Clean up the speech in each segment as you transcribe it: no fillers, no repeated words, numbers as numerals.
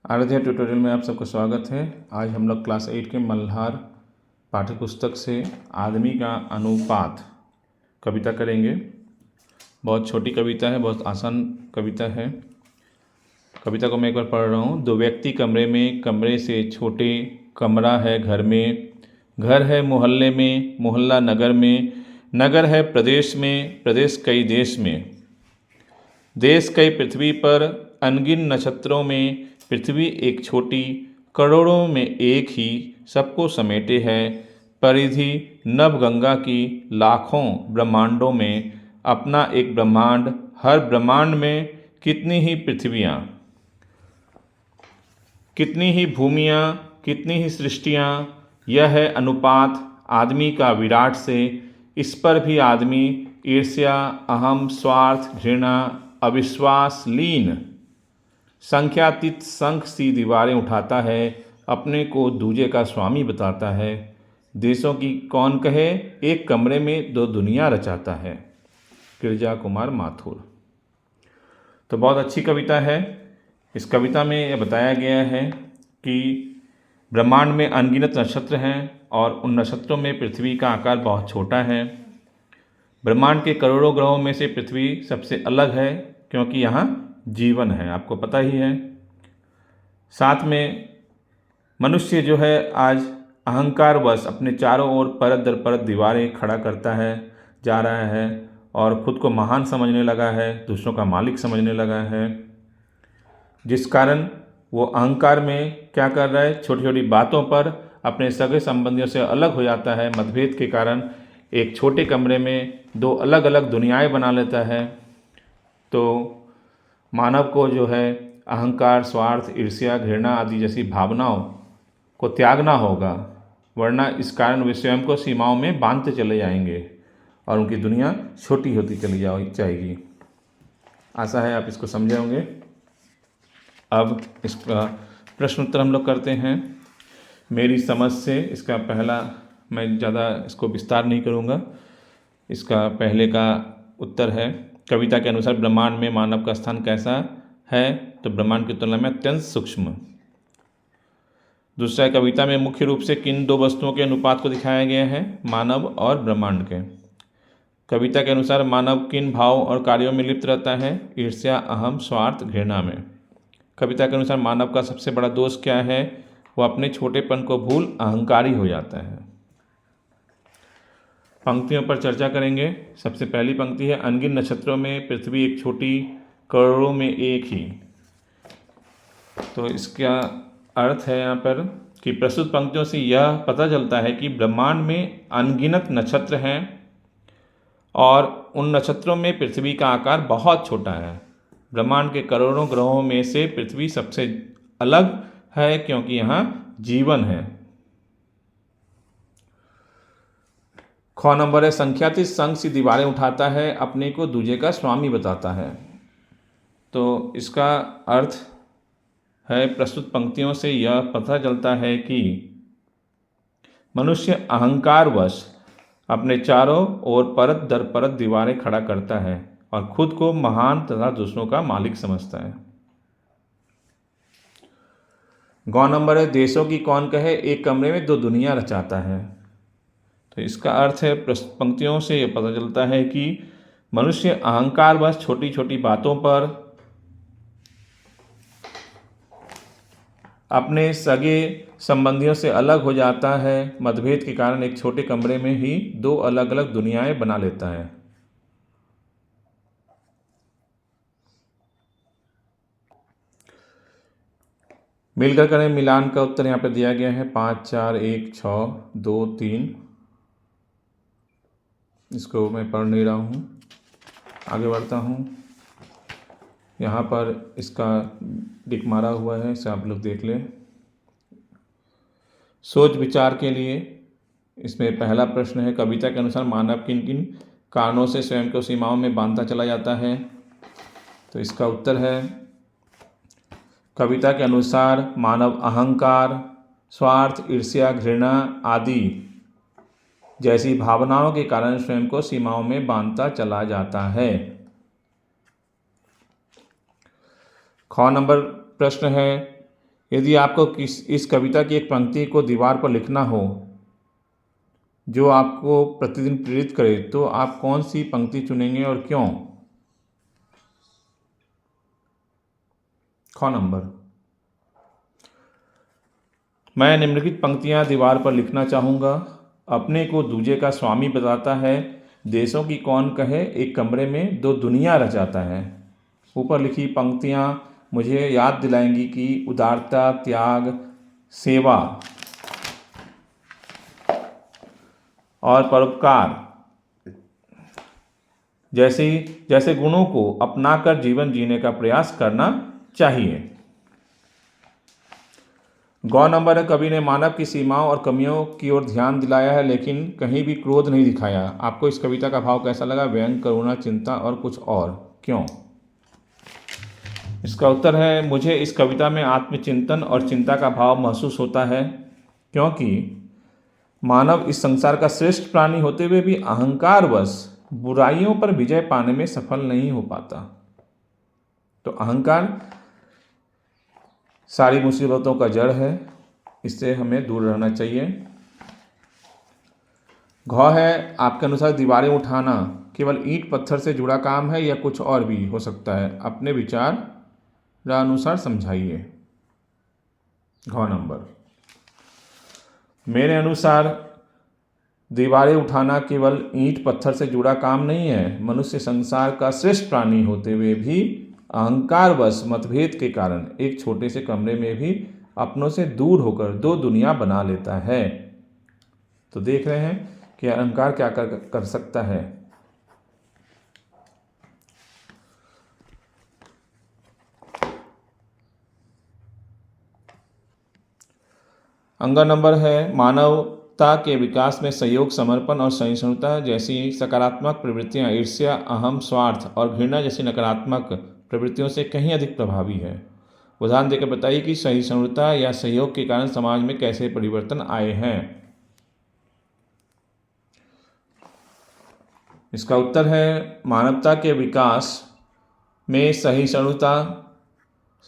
Aaradhya tutorial में आप सबका स्वागत है। आज हम लोग क्लास 8 के मल्हार पाठ्य पुस्तक से आदमी का अनुपात कविता करेंगे। बहुत छोटी कविता है, बहुत आसान कविता है। कविता को मैं एक बार पढ़ रहा हूँ। दो व्यक्ति कमरे में, कमरे से छोटे, कमरा है घर में, घर है मोहल्ले में, मोहल्ला नगर में, नगर है प्रदेश में, प्रदेश कई देश में, देश कई पृथ्वी पर, अनगिन नक्षत्रों में, पृथ्वी एक छोटी, करोड़ों में एक ही, सबको समेटे है, परिधि नभ गंगा की, लाखों ब्रह्मांडों में, अपना एक ब्रह्मांड, हर ब्रह्मांड में कितनी ही पृथ्वियाँ, कितनी ही भूमियाँ, कितनी ही सृष्टियाँ। यह है अनुपात आदमी का विराट से। इस पर भी आदमी ईर्ष्या, अहम, स्वार्थ, घृणा, अविश्वास, लीन, संख्यातीत संख सी दीवारें उठाता है, अपने को दूजे का स्वामी बताता है। देशों की कौन कहे, एक कमरे में दो दुनिया रचाता है। गिरिजा कुमार माथुर। तो बहुत अच्छी कविता है। इस कविता में यह बताया गया है कि ब्रह्मांड में अनगिनत नक्षत्र हैं और उन नक्षत्रों में पृथ्वी का आकार बहुत छोटा है। ब्रह्मांड के करोड़ों ग्रहों में से पृथ्वी सबसे अलग है क्योंकि यहाँ जीवन है, आपको पता ही है। साथ में मनुष्य जो है आज अहंकारवश अपने चारों ओर परत दर परत दीवारें खड़ा करता है, जा रहा है और ख़ुद को महान समझने लगा है, दूसरों का मालिक समझने लगा है, जिस कारण वो अहंकार में क्या कर रहा है, छोटी छोटी बातों पर अपने सगे संबंधियों से अलग हो जाता है। मतभेद के कारण एक छोटे कमरे में दो अलग अलग दुनियाएं बना लेता है। तो मानव को जो है अहंकार, स्वार्थ, ईर्ष्या, घृणा आदि जैसी भावनाओं को त्यागना होगा, वरना इस कारण वे स्वयं को सीमाओं में बांधते चले जाएंगे और उनकी दुनिया छोटी होती चली जाएगी। आशा है आप इसको समझे होंगे। अब इसका प्रश्न उत्तर हम लोग करते हैं मेरी समझ से। इसका पहला, मैं ज़्यादा इसको विस्तार नहीं करूँगा। इसका पहले का उत्तर है, कविता के अनुसार ब्रह्मांड में मानव का स्थान कैसा है, तो ब्रह्मांड की तुलना में अत्यंत सूक्ष्म। दूसरा, कविता में मुख्य रूप से किन दो वस्तुओं के अनुपात को दिखाया गया है, मानव और ब्रह्मांड के। कविता के अनुसार मानव किन भाव और कार्यों में लिप्त रहता है, ईर्ष्या, अहम, स्वार्थ, घृणा में। कविता के अनुसार मानव का सबसे बड़ा दोष क्या है, वह अपने छोटेपन को भूल अहंकारी हो जाता है। पंक्तियों पर चर्चा करेंगे। सबसे पहली पंक्ति है, अनगिन नक्षत्रों में पृथ्वी एक छोटी, करोड़ों में एक ही। तो इसका अर्थ है यहाँ पर कि प्रस्तुत पंक्तियों से यह पता चलता है कि ब्रह्मांड में अनगिनत नक्षत्र हैं और उन नक्षत्रों में पृथ्वी का आकार बहुत छोटा है। ब्रह्मांड के करोड़ों ग्रहों में से पृथ्वी सबसे अलग है क्योंकि यहाँ जीवन है। ख नंबर है, संख्यातीत संख सी दीवारें उठाता है, अपने को दूजे का स्वामी बताता है। तो इसका अर्थ है, प्रस्तुत पंक्तियों से यह पता चलता है कि मनुष्य अहंकारवश अपने चारों ओर परत दर परत दीवारें खड़ा करता है और खुद को महान तथा दूसरों का मालिक समझता है। ग नंबर है, देशों की कौन कहे, एक कमरे में दो दुनिया रचाता है। तो इसका अर्थ है, प्रस्तुत पंक्तियों से यह पता चलता है कि मनुष्य अहंकारवश छोटी छोटी बातों पर अपने सगे संबंधियों से अलग हो जाता है। मतभेद के कारण एक छोटे कमरे में ही दो अलग अलग दुनियाएं बना लेता है। मिलकर करें मिलान का उत्तर यहाँ पर दिया गया है 5, 4, 1, 6, 2, 3। इसको मैं पढ़ नहीं रहा हूँ, आगे बढ़ता हूँ। यहाँ पर इसका टिक मारा हुआ है, इसे आप लोग देख लें। सोच विचार के लिए इसमें पहला प्रश्न है, कविता के अनुसार मानव किन किन कारणों से स्वयं को सीमाओं में बांधता चला जाता है। तो इसका उत्तर है, कविता के अनुसार मानव अहंकार, स्वार्थ, ईर्ष्या, घृणा आदि जैसी भावनाओं के कारण स्वयं को सीमाओं में बांधता चला जाता है। ख नंबर प्रश्न है, यदि आपको इस कविता की एक पंक्ति को दीवार पर लिखना हो जो आपको प्रतिदिन प्रेरित करे, तो आप कौन सी पंक्ति चुनेंगे और क्यों? ख नंबर, मैं निम्नलिखित पंक्तियां दीवार पर लिखना चाहूँगा। अपने को दूजे का स्वामी बताता है, देशों की कौन कहे, एक कमरे में दो दुनिया रचाता है। ऊपर लिखी पंक्तियां मुझे याद दिलाएंगी कि उदारता, त्याग, सेवा और परोपकार जैसे गुणों को अपनाकर जीवन जीने का प्रयास करना चाहिए। गौ नंबर है, कवि ने मानव की सीमाओं और कमियों की ओर ध्यान दिलाया है लेकिन कहीं भी क्रोध नहीं दिखाया। आपको इस कविता का भाव कैसा लगा? व्यंग, करुणा, चिंता और कुछ और, क्यों? इसका उत्तर है, मुझे इस कविता में आत्मचिंतन और चिंता का भाव महसूस होता है, क्योंकि मानव इस संसार का श्रेष्ठ प्राणी होते हुए भी अहंकारवश बुराइयों पर विजय पाने में सफल नहीं हो पाता। तो अहंकार सारी मुसीबतों का जड़ है, इससे हमें दूर रहना चाहिए। घ है, आपके अनुसार दीवारें उठाना केवल ईंट पत्थर से जुड़ा काम है या कुछ और भी हो सकता है? अपने विचार अनुसार समझाइए। घ नंबर, मेरे अनुसार दीवारें उठाना केवल ईंट पत्थर से जुड़ा काम नहीं है। मनुष्य संसार का श्रेष्ठ प्राणी होते हुए भी अहंकारवश मतभेद के कारण एक छोटे से कमरे में भी अपनों से दूर होकर दो दुनिया बना लेता है। तो देख रहे हैं कि अहंकार क्या कर सकता है। अंगा नंबर है, मानवता के विकास में सहयोग, समर्पण और सहिष्णुता जैसी सकारात्मक प्रवृत्तियां ईर्ष्या, अहम, स्वार्थ और घृणा जैसी नकारात्मक प्रवृत्तियों से कहीं अधिक प्रभावी है। उदाहरण देकर बताइए कि सहिष्णुता या सहयोग के कारण समाज में कैसे परिवर्तन आए हैं। इसका उत्तर है, मानवता के विकास में सहिष्णुता,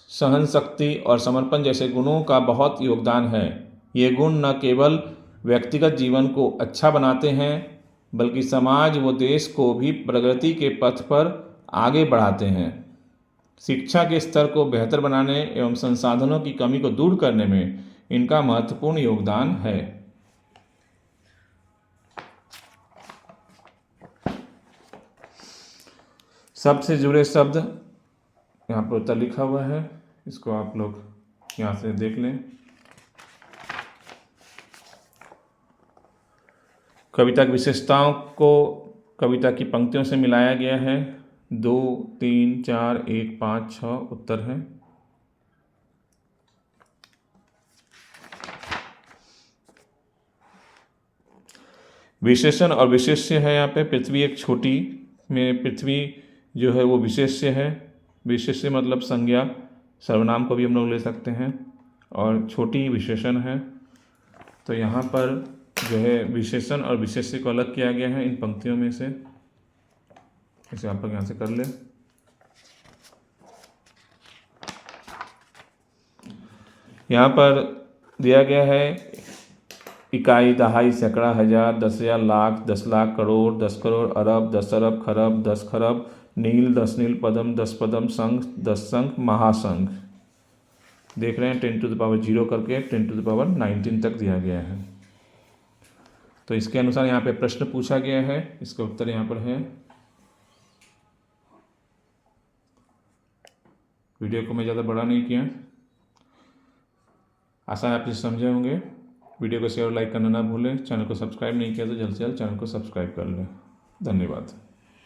सहन शक्ति और समर्पण जैसे गुणों का बहुत योगदान है। ये गुण न केवल व्यक्तिगत जीवन को अच्छा बनाते हैं बल्कि समाज व देश को भी प्रगति के पथ पर आगे बढ़ाते हैं। शिक्षा के स्तर को बेहतर बनाने एवं संसाधनों की कमी को दूर करने में इनका महत्वपूर्ण योगदान है। शब्द से जुड़े शब्द यहाँ पर उत्तर लिखा हुआ है, इसको आप लोग यहाँ से देख लें। कविता की विशेषताओं को कविता की पंक्तियों से मिलाया गया है। 2, 3, 4, 1, 5, 6 उत्तर हैं। विशेषण और विशेष्य है यहाँ पे। पृथ्वी एक छोटी में पृथ्वी जो है वो विशेष्य है। विशेष्य मतलब संज्ञा, सर्वनाम को भी हम लोग ले सकते हैं, और छोटी विशेषण है। तो यहाँ पर जो है विशेषण और विशेष्य को अलग किया गया है इन पंक्तियों में से। इसे आप लोग यहाँ से कर लें। यहाँ पर दिया गया है इकाई, दहाई, सैकड़ा, हजार, 10,000, लाख, 10 लाख, करोड़, 10 करोड़, अरब, 10 अरब, खरब, 10 खरब, नील, 10 नील, पदम, 10 पदम, संघ, 10 संघ, महासंघ। देख रहे हैं 10⁻0 करके 10⁻19 तक दिया गया है। तो इसके अनुसार यहाँ पे प्रश्न पूछा गया है, इसका उत्तर यहाँ पर है। वीडियो को मैं ज़्यादा बड़ा नहीं किया, आशा है आप इसे समझे होंगे। वीडियो को शेयर और लाइक करना ना भूलें। चैनल को सब्सक्राइब नहीं किया तो जल्द से जल्द चैनल को सब्सक्राइब कर लें। धन्यवाद।